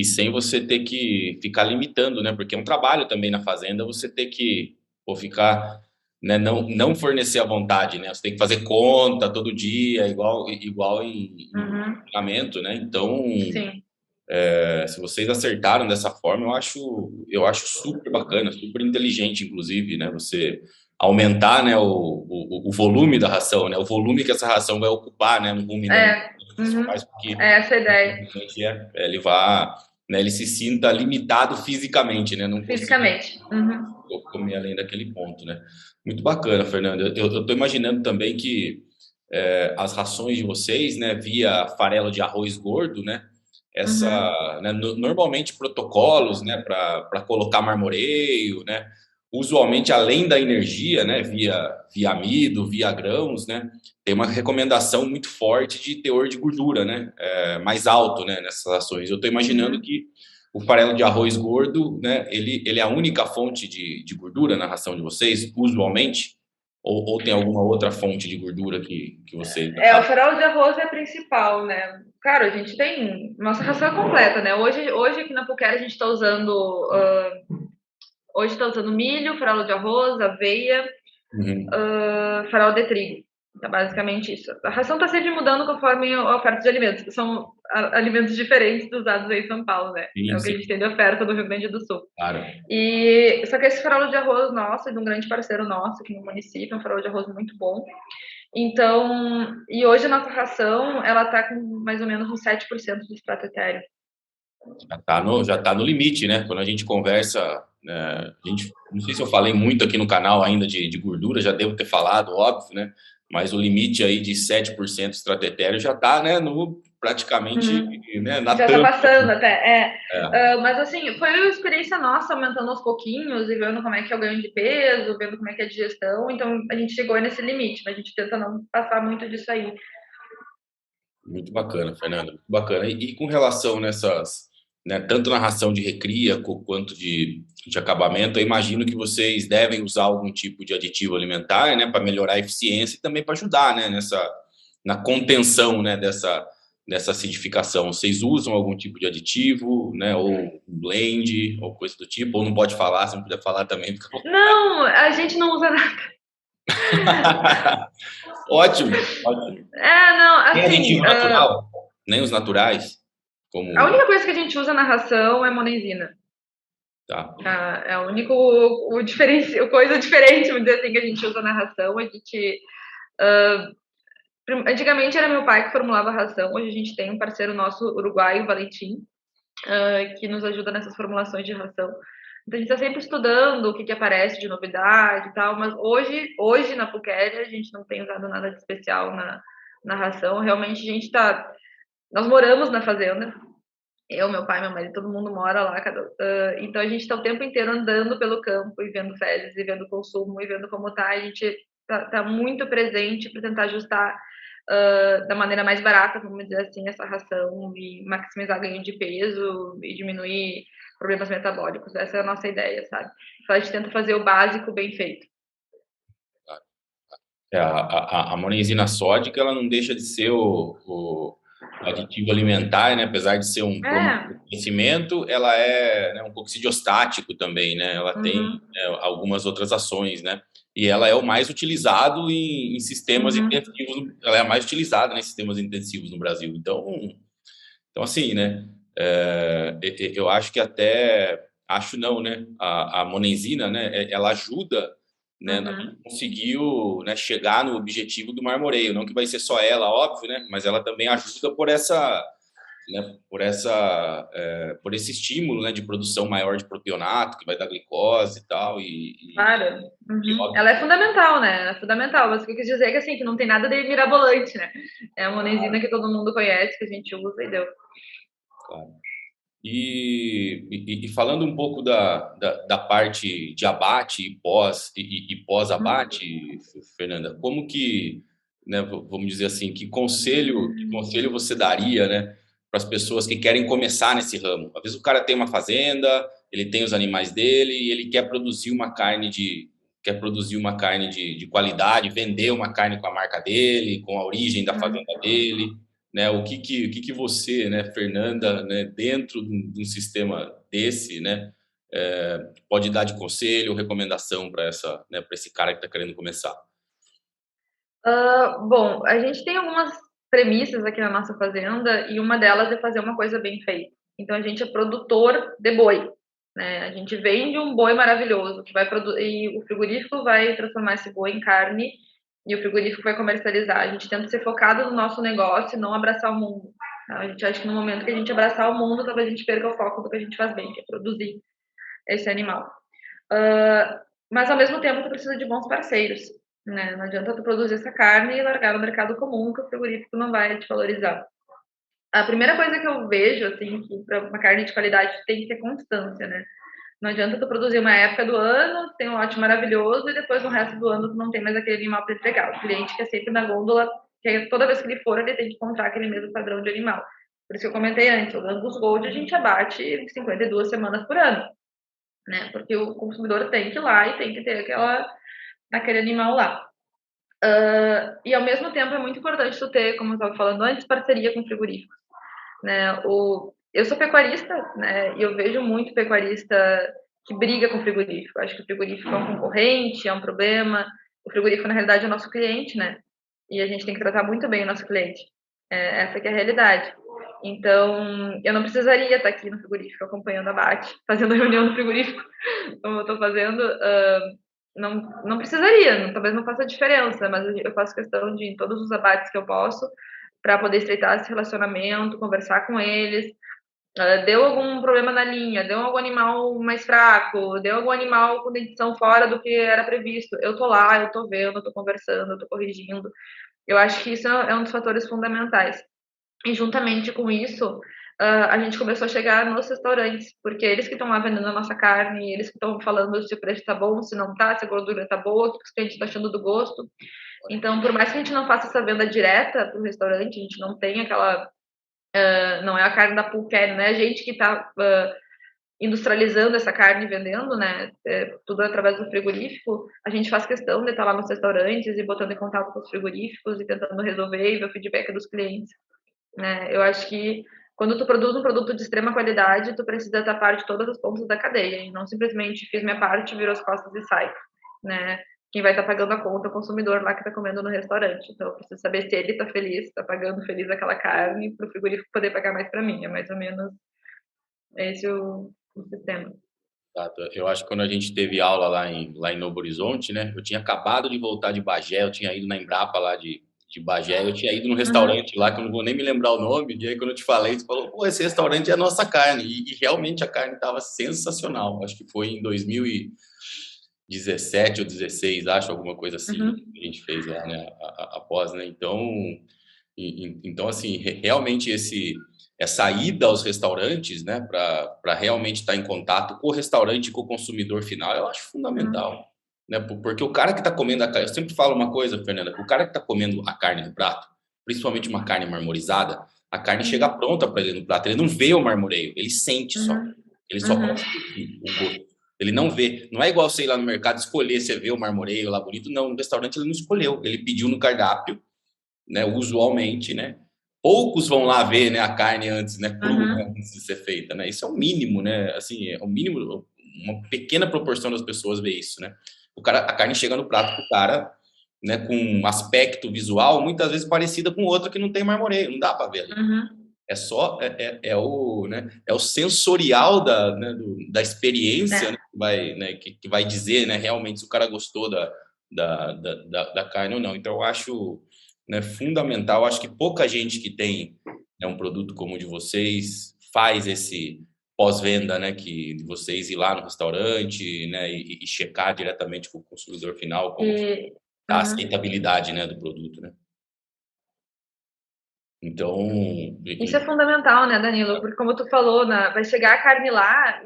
Speaker 1: sem você ter que ficar limitando, né? Porque é um trabalho também na fazenda, você ter que ficar, né? Não fornecer à vontade, né? Você tem que fazer conta todo dia, igual em
Speaker 2: Uhum,
Speaker 1: treinamento, né? Então,
Speaker 2: sim.
Speaker 1: se vocês acertaram dessa forma, eu acho super bacana, super inteligente, inclusive, né? Você aumentar, né, o volume da ração, né? O volume que essa ração vai ocupar, né, no ruminante. Isso
Speaker 2: Uhum,
Speaker 1: faz com que
Speaker 2: é essa a ideia,
Speaker 1: ele vá, né, ele se sinta limitado fisicamente, né? Não consiga
Speaker 2: fisicamente. Uhum,
Speaker 1: comer além daquele ponto, né? Muito bacana, Fernando. Eu estou imaginando também que as rações de vocês, né, via farelo de arroz gordo, né?
Speaker 2: uhum.
Speaker 1: Né, normalmente protocolos, né, para colocar marmoreio, né? Usualmente além da energia, né, via amido, via grãos, né? Tem uma recomendação muito forte de teor de gordura, né? Mais alto, né, nessas rações. Eu estou imaginando
Speaker 2: Uhum.
Speaker 1: que o farelo de arroz gordo, né? Ele é a única fonte de gordura na ração de vocês, usualmente? Ou tem alguma outra fonte de gordura que vocês
Speaker 2: O
Speaker 1: acabam?
Speaker 2: farol de arroz é a principal, né? Cara, a gente tem nossa ração completa, né? Hoje aqui na Puquera a gente está usando, hoje está usando milho, farol de arroz, aveia,
Speaker 1: Uhum.
Speaker 2: farol de trigo. É basicamente isso. A ração está sempre mudando conforme a oferta de alimentos. São alimentos diferentes dos usados aí em São Paulo, né? É
Speaker 1: Sim,
Speaker 2: o que a
Speaker 1: sim,
Speaker 2: gente tem de oferta no Rio Grande do Sul.
Speaker 1: claro.
Speaker 2: E só que esse farol de arroz nosso, de um grande parceiro nosso aqui no município, é um farol de arroz muito bom. Então, e hoje a nossa ração, ela tá com mais ou menos uns 7% de extrato etéreo.
Speaker 1: Já tá no limite, né? Quando a gente conversa, não sei se eu falei muito aqui no canal ainda de gordura, já devo ter falado, óbvio, né? Mas o limite aí de 7% estratégia já tá, né, no praticamente,
Speaker 2: Uhum.
Speaker 1: né, na
Speaker 2: Já tá
Speaker 1: tampa.
Speaker 2: passando até,
Speaker 1: É,
Speaker 2: mas assim, foi uma experiência nossa aumentando aos pouquinhos e vendo como é que é o ganho de peso, vendo como é que é a digestão, então a gente chegou nesse limite, mas a gente tenta não passar muito disso aí.
Speaker 1: muito bacana, Fernando, muito bacana. E com relação nessas, né, tanto na ração de recria quanto de acabamento, eu imagino que vocês devem usar algum tipo de aditivo alimentar, né, para melhorar a eficiência e também para ajudar, né, na contenção, né, dessa acidificação. Vocês usam algum tipo de aditivo, né, ou um blend, ou coisa do tipo, ou não pode falar, se não puder falar também, fica bom.
Speaker 2: Não, a gente não usa nada.
Speaker 1: Ótimo, ótimo.
Speaker 2: Não,
Speaker 1: Tem
Speaker 2: assim,
Speaker 1: aditivo natural? Nem os naturais?
Speaker 2: a
Speaker 1: Como,
Speaker 2: única coisa que a gente usa na ração é monenzina.
Speaker 1: tá.
Speaker 2: É o único coisa diferente, vamos dizer assim, que a gente usa na ração. Antigamente era meu pai que formulava a ração, hoje a gente tem um parceiro nosso uruguaio, Valentim, que nos ajuda nessas formulações de ração. Então a gente está sempre estudando o que aparece de novidade e tal, mas hoje na Puquéria a gente não tem usado nada de especial na ração. Realmente a gente está. Nós moramos na fazenda, eu, meu pai, meu marido, todo mundo mora lá. Então a gente está o tempo inteiro andando pelo campo e vendo fezes, e vendo consumo, e vendo como tá. A gente tá muito presente para tentar ajustar da maneira mais barata, vamos dizer assim, essa ração e maximizar ganho de peso e diminuir problemas metabólicos. Essa é a nossa ideia, sabe? Então a gente tenta fazer o básico bem feito.
Speaker 1: A monenzina sódica, ela não deixa de ser o aditivo alimentar, né? Apesar de ser um promotor
Speaker 2: É.
Speaker 1: de crescimento, ela é, né, um coccidiostático também, né? Ela tem,
Speaker 2: Uhum,
Speaker 1: né, algumas outras ações, né? E ela é o mais utilizado em sistemas
Speaker 2: uhum.
Speaker 1: intensivos, ela é a mais utilizada em sistemas intensivos no Brasil. Então assim, né? Eu acho que até, acho não, né? A monenzina, né? Ela ajuda né, a gente conseguiu, né, chegar no objetivo do marmoreio. Não que vai ser só ela, óbvio, né, mas ela também ajuda por essa, né, por esse estímulo, né, de produção maior de propionato, que vai dar glicose e tal.
Speaker 2: Claro.
Speaker 1: Óbvio,
Speaker 2: Ela é fundamental, né? Ela é fundamental. Mas o que eu quis dizer é que, assim, que não tem nada de mirabolante, né? É a monenzina que todo mundo conhece, que a gente usa e deu.
Speaker 1: claro. E falando um pouco da parte de abate e pós-abate, Fernanda, como que, né, vamos dizer assim, que conselho você daria, né, para as pessoas que querem começar nesse ramo? Às vezes o cara tem uma fazenda, ele tem os animais dele e ele quer produzir uma carne de qualidade, vender uma carne com a marca dele, com a origem da fazenda dele, né? O que você, né, Fernanda, né, dentro de um sistema desse, né, pode dar de conselho, recomendação para né, para esse cara que está querendo começar?
Speaker 2: Bom, a gente tem algumas premissas aqui na nossa fazenda e uma delas é fazer uma coisa bem feita. Então a gente é produtor de boi, né? A gente vende um boi maravilhoso que vai produzir e o frigorífico vai transformar esse boi em carne e o frigorífico vai comercializar. A gente tenta ser focado no nosso negócio e não abraçar o mundo. Tá? A gente acha que no momento que a gente abraçar o mundo, talvez a gente perca o foco do que a gente faz bem, que é produzir esse animal. Mas ao mesmo tempo tu precisa de bons parceiros, né? Não adianta tu produzir essa carne e largar no mercado comum, que o frigorífico não vai te valorizar. A primeira coisa que eu vejo, assim, que para uma carne de qualidade tem que ter constância, né? Não adianta tu produzir uma época do ano, tem um lote maravilhoso, e depois no resto do ano tu não tem mais aquele animal para entregar. O cliente que é sempre na gôndola, que toda vez que ele for, ele tem que encontrar aquele mesmo padrão de animal. Por isso que eu comentei antes, o Angus Gold a gente abate 52 semanas por ano, né? Porque o consumidor tem que ir lá e tem que ter aquele animal lá. E ao mesmo tempo é muito importante tu ter, como eu estava falando antes, parceria com frigoríficos, né? Eu sou pecuarista, né? E eu vejo muito pecuarista que briga com o frigorífico. Acho que o frigorífico é um concorrente, é um problema. O frigorífico, na realidade, é o nosso cliente, né? E a gente tem que tratar muito bem o nosso cliente. Essa que é a realidade. Então, eu não precisaria estar aqui no frigorífico acompanhando a abate, fazendo reunião no frigorífico, como eu estou fazendo. Não precisaria, talvez não faça diferença, mas eu faço questão de, em todos os abates que eu posso, para poder estreitar esse relacionamento, conversar com eles. Deu algum problema na linha, deu algum animal mais fraco, deu algum animal com dentição fora do que era previsto. Eu tô lá, eu tô vendo, eu tô conversando, eu tô corrigindo. Eu acho que isso é um dos fatores fundamentais. E juntamente com isso, a gente começou a chegar nos restaurantes, porque eles que estão lá vendendo a nossa carne, eles que estão falando se o preço tá bom, se não tá, se a gordura tá boa, o que os clientes estão achando do gosto. Então, por mais que a gente não faça essa venda direta para o restaurante, a gente não tem aquela. Não é a carne da Pulquer, não é a gente que está industrializando essa carne e vendendo, né? Tudo através do frigorífico. A gente faz questão de estar lá nos restaurantes e botando em contato com os frigoríficos e tentando resolver e ver o feedback dos clientes, né? Eu acho que quando tu produz um produto de extrema qualidade, tu precisa estar parte de todas as pontas da cadeia e não simplesmente fiz minha parte, virou as costas e sai, né? Quem vai estar pagando a conta é o consumidor lá que está comendo no restaurante. Então, eu preciso saber se ele está feliz, está pagando feliz aquela carne, para o frigorífico poder pagar mais para mim. É mais ou menos esse o sistema.
Speaker 1: Exato. Eu acho que quando a gente teve aula lá em Novo Horizonte, né? Eu tinha acabado de voltar de Bagé, eu tinha ido na Embrapa lá de Bagé, eu tinha ido num restaurante lá, que eu não vou nem me lembrar o nome, e aí quando eu te falei, você falou, pô, esse restaurante é a nossa carne, e realmente a carne estava sensacional, acho que foi em 2017 ou 16, acho, alguma coisa assim, que a gente fez lá, né, após, né, então assim, realmente essa ida aos restaurantes, né, para realmente estar em contato com o restaurante e com o consumidor final, eu acho fundamental, né, porque o cara que está comendo a carne, eu sempre falo uma coisa, Fernanda, o cara que está comendo a carne no prato, principalmente uma carne marmorizada, a carne chega pronta para ele no prato, ele não vê o marmoreio, ele sente só, ele só consegue o gosto. Ele não vê, não é igual você ir lá no mercado escolher, você vê o marmoreio lá bonito, não, no restaurante ele não escolheu, ele pediu no cardápio, né, usualmente, né, poucos vão lá ver, né, a carne antes, né, crua, né, antes de ser feita, né, isso é o mínimo, né, assim, é o mínimo, uma pequena proporção das pessoas vê isso, né, a carne chega no prato pro cara, né, com um aspecto visual muitas vezes parecida com outra que não tem marmoreio, não dá para ver ali, é o sensorial da experiência, né, que vai dizer, né, realmente se o cara gostou da carne ou não. Então, eu acho, né, fundamental. Acho que pouca gente que tem, né, um produto como o de vocês faz esse pós-venda, né, que de vocês ir lá no restaurante, né, e checar diretamente com o consumidor final como
Speaker 2: E,
Speaker 1: a
Speaker 2: uhum.
Speaker 1: aceitabilidade, né, do produto, né? Então,
Speaker 2: Isso é fundamental, né, Danilo? Porque como tu falou, vai chegar a carne lá,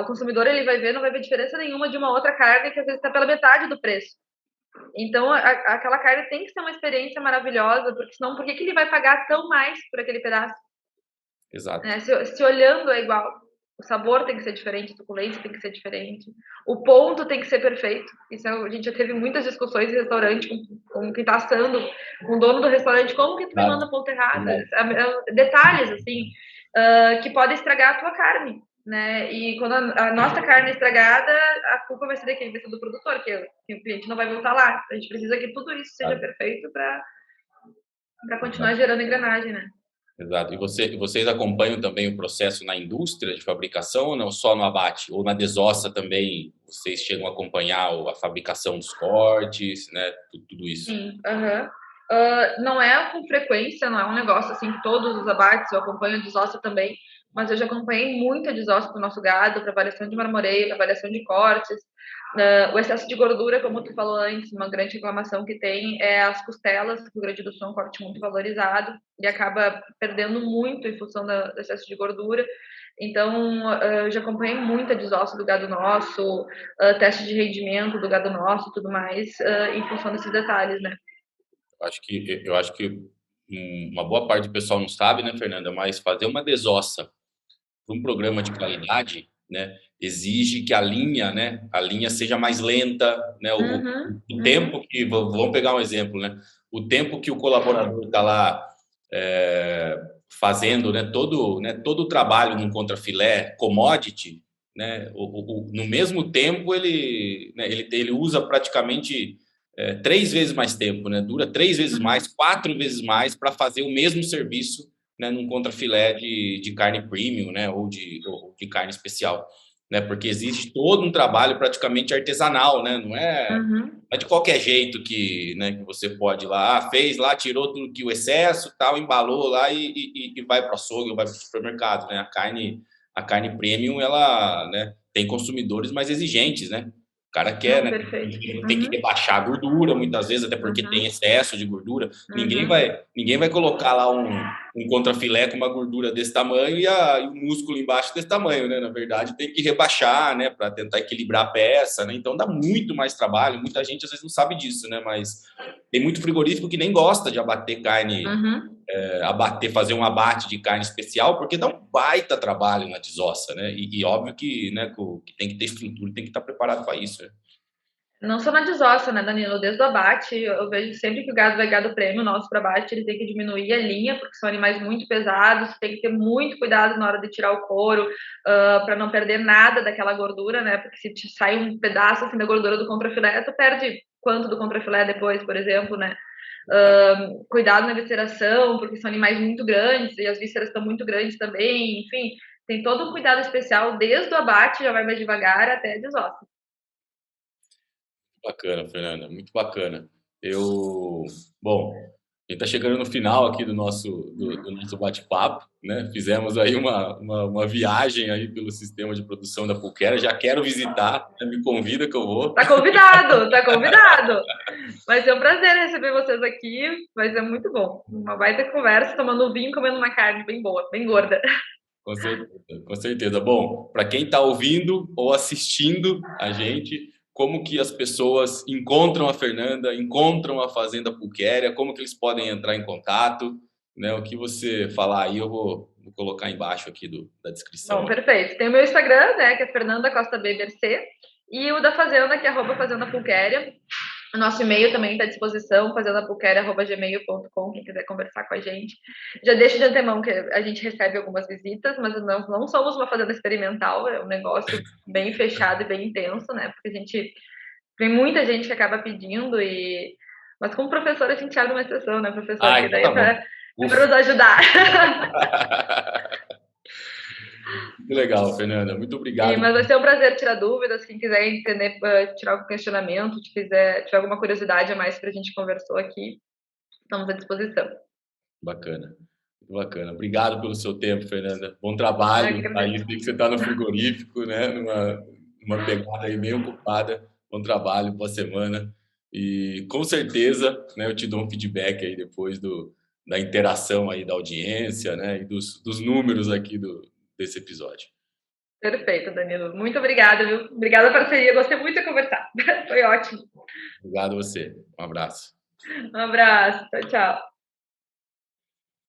Speaker 2: o consumidor ele vai ver, não vai ver diferença nenhuma de uma outra carne que às vezes está pela metade do preço. Então, aquela carne tem que ser uma experiência maravilhosa, porque senão, por que ele vai pagar tão mais por aquele pedaço?
Speaker 1: exato.
Speaker 2: Né? Se olhando é igual. O sabor tem que ser diferente, a suculência tem que ser diferente, o ponto tem que ser perfeito. Isso a gente já teve muitas discussões em restaurante com quem está assando, com o dono do restaurante, como que tu me manda ponto errado? Detalhes, assim, que podem estragar a tua carne. Né? E quando a nossa carne é estragada, a culpa vai ser de quem? Vai ser do produtor, que o cliente não vai voltar lá. A gente precisa que tudo isso seja perfeito para continuar gerando engrenagem, né?
Speaker 1: Exato. E vocês acompanham também o processo na indústria de fabricação ou não só no abate? Ou na desossa também vocês chegam a acompanhar a fabricação dos cortes, né? Tudo isso?
Speaker 2: Sim, aham. Não é com frequência, não é um negócio assim que todos os abates eu acompanho a desossa também, mas eu já acompanhei muito a desossa do nosso gado, para variação de marmoreio, para variação de cortes. O excesso de gordura, como tu falou antes, uma grande reclamação que tem é as costelas, que o Rio Grande do Sul é um corte muito valorizado e acaba perdendo muito em função do excesso de gordura. Então, eu já acompanhei muito a desossa do gado nosso, teste de rendimento do gado nosso e tudo mais, em função desses detalhes, né?
Speaker 1: Eu acho que uma boa parte do pessoal não sabe, né, Fernanda? Mas fazer uma desossa para um programa de qualidade, né, exige que a linha seja mais lenta, né,
Speaker 2: Uhum,
Speaker 1: o
Speaker 2: uhum,
Speaker 1: tempo que, vamos pegar um exemplo, né, o tempo que o colaborador está lá fazendo, né, todo o trabalho num contrafilé commodity, né, no mesmo tempo ele usa praticamente 3 vezes mais tempo, né, dura 3 vezes mais, 4 vezes mais para fazer o mesmo serviço, né, num contrafilé de carne premium, né, ou de carne especial, né, porque existe todo um trabalho praticamente artesanal, né, não é,
Speaker 2: uhum.
Speaker 1: de qualquer jeito que você pode ir lá, fez lá, tirou tudo que o excesso, tal, embalou lá e vai para o açougue ou vai para o supermercado, né, a carne premium, ela, né, tem consumidores mais exigentes, né, o cara quer,
Speaker 2: Não,
Speaker 1: né?
Speaker 2: perfeito.
Speaker 1: Tem que
Speaker 2: Uhum,
Speaker 1: rebaixar a gordura, muitas vezes, até porque tem
Speaker 2: uhum,
Speaker 1: excesso de gordura. Ninguém
Speaker 2: uhum.
Speaker 1: vai, ninguém vai colocar lá um contrafilé com uma gordura desse tamanho e o músculo embaixo desse tamanho, né? Na verdade, tem que rebaixar, né? Para tentar equilibrar a peça, né? Então dá muito mais trabalho. Muita gente às vezes não sabe disso, né? Mas tem muito frigorífico que nem gosta de abater carne,
Speaker 2: Uhum.
Speaker 1: fazer um abate de carne especial, porque dá um baita trabalho na desossa, né? E óbvio que, né, que tem que ter estrutura, tem que estar preparado para isso, né?
Speaker 2: Não só na desossa, né, Danilo? Desde o abate, eu vejo sempre que o gado vai gado prêmio nosso para abate, ele tem que diminuir a linha, porque são animais muito pesados, tem que ter muito cuidado na hora de tirar o couro, para não perder nada daquela gordura, né? Porque se te sai um pedaço assim da gordura do contrafilé, tu perde quanto do contrafilé depois, por exemplo, né? Cuidado na visceração, porque são animais muito grandes e as vísceras estão muito grandes também, enfim, tem todo um cuidado especial desde o abate, já vai mais devagar até a desossa.
Speaker 1: Bacana, Fernanda, muito bacana. Bom, a gente está chegando no final aqui do nosso bate-papo, né? Fizemos aí uma viagem aí pelo sistema de produção da Pulquera. Já quero visitar, né? Me convida que eu vou.
Speaker 2: Tá convidado, tá convidado. Vai ser um prazer receber vocês aqui, vai ser muito bom. Uma baita conversa, tomando um vinho, comendo uma carne bem boa, bem gorda.
Speaker 1: Com certeza, com certeza. Bom, para quem está ouvindo ou assistindo a gente, como que as pessoas encontram a Fernanda, encontram a Fazenda Pulquéria, como que eles podem entrar em contato, né? O que você falar aí, eu vou colocar embaixo aqui da
Speaker 2: Bom,
Speaker 1: descrição.
Speaker 2: perfeito. Tem o meu Instagram, né, que é Fernanda Costa BBRC, e o da Fazenda, que é @Fazenda Pulquéria. O nosso e-mail também está à disposição, fazendapulqueria@gmail.com, quem quiser conversar com a gente. Já deixo de antemão que a gente recebe algumas visitas, mas não somos uma fazenda experimental, é um negócio bem fechado e bem intenso, né? Porque tem muita gente que acaba pedindo mas como professor a gente abre uma exceção, né, professor?
Speaker 1: Ah,
Speaker 2: Que
Speaker 1: então
Speaker 2: daí
Speaker 1: tá bom.
Speaker 2: para nos ajudar.
Speaker 1: Muito legal, Fernanda. Muito obrigado.
Speaker 2: Mas vai ser um prazer tirar dúvidas. Quem quiser entender, tirar algum questionamento, tiver alguma curiosidade a mais para a gente conversou aqui, estamos à disposição.
Speaker 1: Bacana. Muito bacana. Obrigado pelo seu tempo, Fernanda. Bom trabalho. Aí sei que você está no frigorífico, né? Numa pegada aí bem ocupada. Bom trabalho, boa semana. E com certeza, né, eu te dou um feedback aí depois da interação aí da audiência, né? E dos números aqui desse episódio.
Speaker 2: Perfeito, Danilo. Muito obrigada, viu? Obrigada pela parceria. Gostei muito de conversar. Foi ótimo.
Speaker 1: Obrigado a você. Um abraço.
Speaker 2: Um abraço. Tchau, tchau.